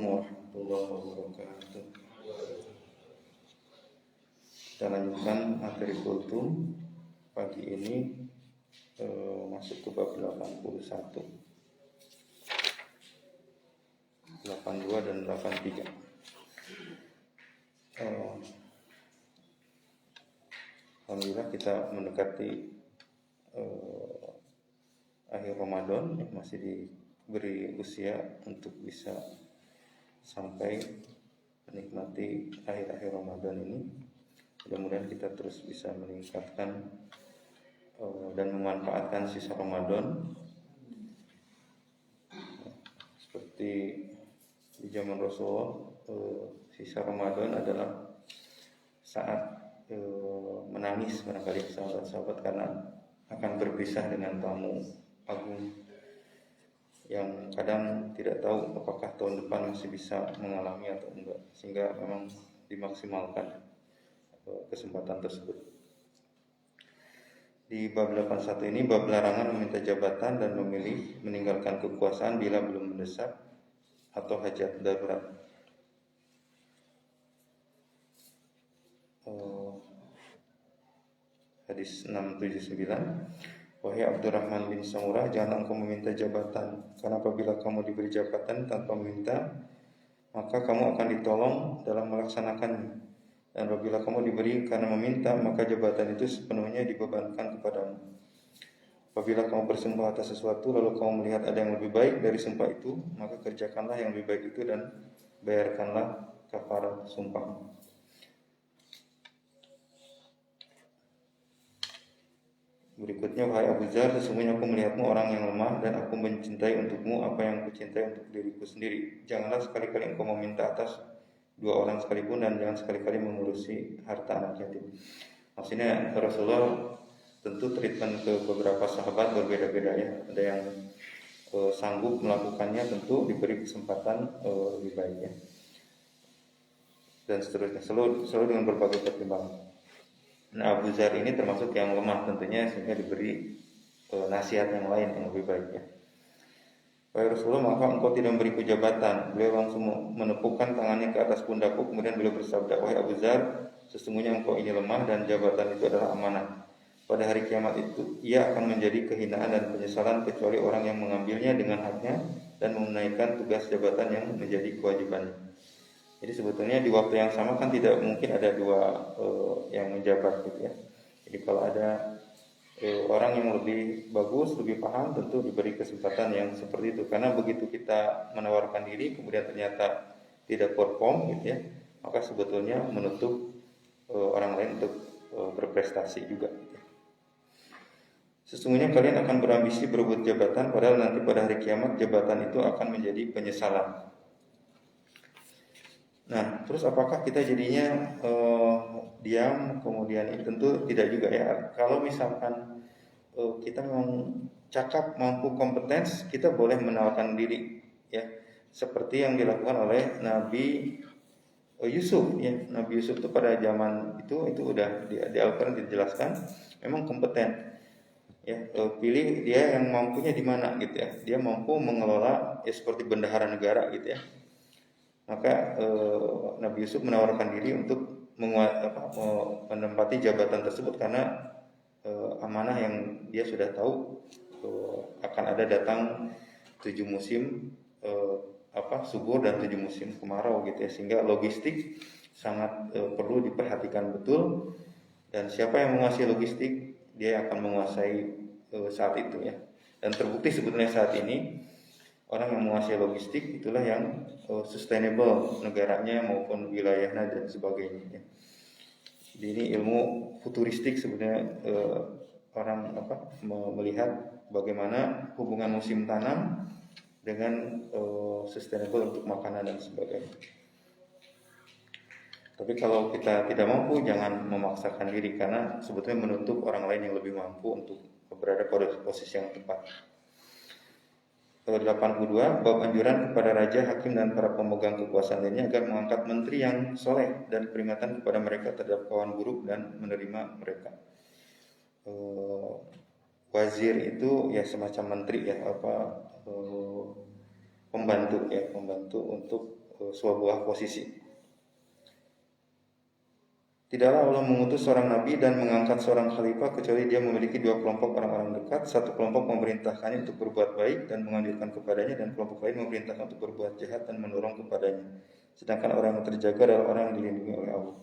warahmatullahi wabarakatuh. Kita lanjutkan materi kultum pagi ini, masuk ke bab 81, 82 dan 83. Alhamdulillah kita mendekati akhir Ramadan, masih diberi usia untuk bisa sampai menikmati akhir-akhir Ramadan ini. Mudah-mudahan kita terus bisa meningkatkan dan memanfaatkan sisa Ramadan. Seperti di zaman Rasulullah, sisa Ramadan adalah saat menangis barangkali sahabat-sahabat karena akan berpisah dengan tamu agung yang kadang tidak tahu apakah tahun depan masih bisa mengalami atau enggak, sehingga memang dimaksimalkan kesempatan tersebut. Di bab 81 ini bab larangan meminta jabatan dan memilih meninggalkan kekuasaan bila belum mendesak atau hajat darurat. Hadis 679, wahai Abdurrahman bin Samurah, jangan engkau meminta jabatan, karena apabila kamu diberi jabatan tanpa meminta, maka kamu akan ditolong dalam melaksanakannya. Dan apabila kamu diberi karena meminta, maka jabatan itu sepenuhnya dibebankan kepadamu. Apabila kamu bersumpah atas sesuatu, lalu kamu melihat ada yang lebih baik dari sumpah itu, maka kerjakanlah yang lebih baik itu dan bayarkanlah kafarat sumpahmu. Berikutnya, wahai Abu Dzar, sesungguhnya aku melihatmu orang yang lemah dan aku mencintai untukmu apa yang aku cintai untuk diriku sendiri. Janganlah sekali-kali engkau meminta atas dua orang sekalipun dan jangan sekali-kali mengurusi harta anak yatim. Maksudnya Rasulullah tentu treatment ke beberapa sahabat berbeda-beda ya. Ada yang sanggup melakukannya, tentu diberi kesempatan lebih baik ya. Dan seterusnya, selalu dengan berbagai pertimbangan. Nah, Abu Dzar ini termasuk yang lemah tentunya, sehingga diberi nasihat yang lain yang lebih baik ya. Wahai Rasulullah, maka engkau tidak memberiku jabatan. Beliau langsung menepukkan tangannya ke atas pundakku, kemudian beliau bersabda, wahai Abu Dzar, sesungguhnya engkau ini lemah dan jabatan itu adalah amanah. Pada hari kiamat itu ia akan menjadi kehinaan dan penyesalan kecuali orang yang mengambilnya dengan haknya dan menunaikan tugas jabatan yang menjadi kewajibannya. Jadi sebetulnya di waktu yang sama kan tidak mungkin ada dua yang menjabat gitu ya. Jadi kalau ada orang yang lebih bagus, lebih paham, tentu diberi kesempatan yang seperti itu. Karena begitu kita menawarkan diri kemudian ternyata tidak perform gitu ya, maka sebetulnya menutup orang lain untuk berprestasi juga gitu. Sesungguhnya kalian akan berambisi berebut jabatan, padahal nanti pada hari kiamat jabatan itu akan menjadi penyesalan. Nah, terus apakah kita jadinya diam kemudian itu? Tentu tidak juga ya. Kalau misalkan kita memang cakap, mampu, kompetens, kita boleh menawarkan diri ya. Seperti yang dilakukan oleh Nabi Yusuf ya. Nabi Yusuf itu pada zaman itu udah di Al-Qur'an dijelaskan memang kompeten. Ya, pilih dia yang mampunya di mana gitu ya. Dia mampu mengelola ya seperti bendahara negara gitu ya. Maka Nabi Yusuf menawarkan diri untuk menempati jabatan tersebut karena amanah yang dia sudah tahu akan ada datang 7 musim subur dan 7 musim kemarau gitu ya, sehingga logistik sangat perlu diperhatikan betul, dan siapa yang menguasai logistik dia akan menguasai saat itu ya. Dan terbukti sebetulnya saat ini orang yang menguasai logistik itulah yang sustainable negaranya maupun wilayahnya dan sebagainya. Jadi ini ilmu futuristik sebenarnya, orang melihat bagaimana hubungan musim tanam dengan sustainable untuk makanan dan sebagainya. Tapi kalau kita tidak mampu, jangan memaksakan diri karena sebetulnya menutup orang lain yang lebih mampu untuk berada pada posisi yang tepat. 82, bab anjuran kepada raja, hakim dan para pemegang kekuasaan lainnya agar mengangkat menteri yang soleh dan peringatan kepada mereka terhadap kawan buruk dan menerima mereka. Wazir itu ya semacam menteri ya, pembantu untuk sebuah posisi. Tidaklah Allah mengutus seorang nabi dan mengangkat seorang khalifah kecuali dia memiliki dua kelompok orang-orang dekat. Satu kelompok memerintahkannya untuk berbuat baik dan menganjurkan kepadanya, dan kelompok lain memerintahkan untuk berbuat jahat dan mendorong kepadanya. Sedangkan orang yang terjaga adalah orang yang dilindungi oleh Allah.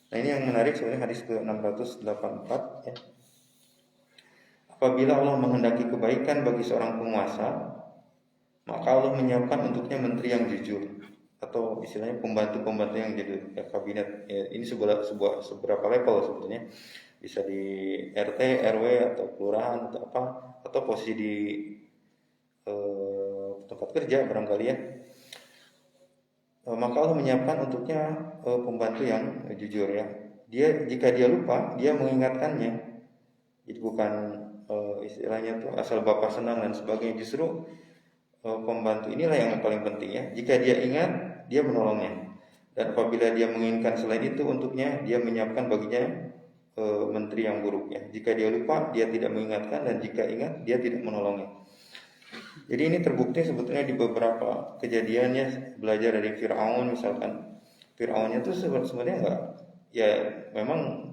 Nah, ini yang menarik sebenarnya hadis ke-684 ya. Apabila Allah menghendaki kebaikan bagi seorang penguasa, maka Allah menyiapkan untuknya menteri yang jujur, atau istilahnya pembantu-pembantu yang jujur, ya, kabinet. Ya, ini seberapa level sebetulnya, bisa di RT, RW atau kelurahan atau apa, atau posisi di tempat kerja barangkali ya. Maka Allah menyiapkan untuknya pembantu yang jujur ya. Jika dia lupa, dia mengingatkannya. Jadi bukan istilahnya tuh asal bapak senang dan sebagainya. Justru pembantu inilah yang paling penting ya. Jika dia ingat, dia menolongnya. Dan apabila dia menginginkan selain itu untuknya, dia menyiapkan baginya menteri yang buruk ya. Jika dia lupa, dia tidak mengingatkan, dan jika ingat, dia tidak menolongnya. Jadi ini terbukti sebetulnya di beberapa kejadiannya. Belajar dari Fir'aun misalkan. Fir'aunnya tuh sebenarnya enggak, ya memang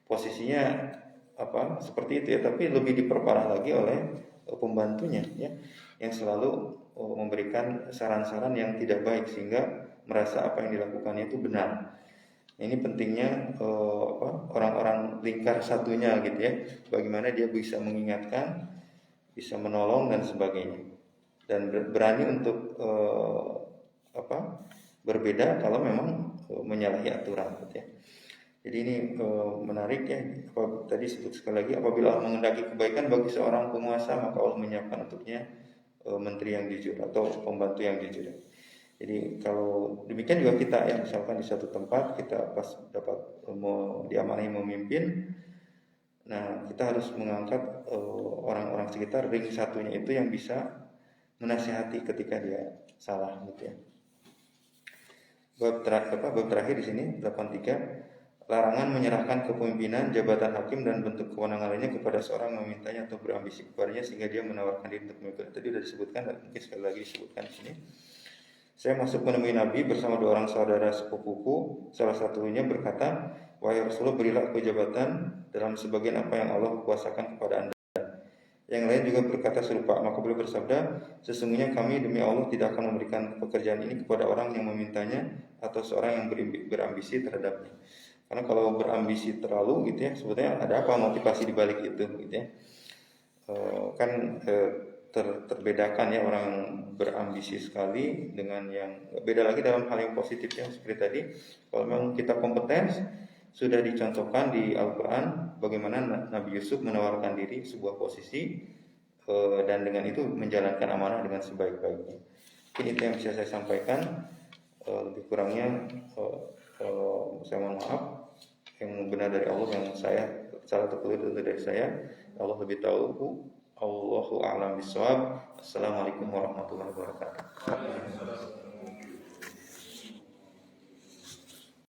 posisinya seperti itu ya, tapi lebih diperparah lagi oleh pembantunya ya, yang selalu memberikan saran-saran yang tidak baik sehingga merasa apa yang dilakukannya itu benar. Ini pentingnya orang-orang lingkar satunya gitu ya, bagaimana dia bisa mengingatkan, bisa menolong dan sebagainya, dan berani untuk berbeda kalau memang menyalahi aturan gitu ya. Jadi ini menarik ya. Tadi sebut sekali lagi, apabila Allah menghendaki kebaikan bagi seorang penguasa, maka Allah menyiapkan untuknya menteri yang jujur atau pembantu yang jujur. Jadi kalau demikian juga kita ya, misalkan di satu tempat kita pas dapat diamanahi memimpin, nah kita harus mengangkat orang-orang sekitar, ring satunya itu yang bisa menasihati ketika dia salah gitu ya. Bab terakhir di sini 83, larangan menyerahkan kepemimpinan, jabatan hakim dan bentuk kewenangan lainnya kepada seorang yang memintanya atau berambisi kepadanya sehingga dia menawarkan diri untuk memimpin. Tadi sudah disebutkan, mungkin sekali lagi disebutkan di sini. Saya masuk menemui Nabi bersama dua orang saudara sepupuku. Salah satunya berkata, "Wahai Rasulullah, berilah aku jabatan dalam sebagian apa yang Allah kuasakan kepada Anda." Yang lain juga berkata serupa. Maka beliau bersabda, "Sesungguhnya kami demi Allah tidak akan memberikan pekerjaan ini kepada orang yang memintanya atau seorang yang berambisi terhadapnya." Karena kalau berambisi terlalu gitu ya, sebetulnya ada apa motivasi di balik itu gitu ya. Terbedakan ya orang yang berambisi sekali dengan yang beda lagi dalam hal yang positif ya, seperti tadi. Kalau memang kita kompeten, sudah dicontohkan di Al-Quran bagaimana Nabi Yusuf menawarkan diri sebuah posisi dan dengan itu menjalankan amanah dengan sebaik-baiknya. Mungkin itu yang bisa saya sampaikan. Lebih kurangnya saya mohon maaf. Yang benar dari Allah, yang saya salah atau keliru dari saya, Allah lebih tahu. Allahu a'lam bishawab. Assalamualaikum warahmatullahi wabarakatuh.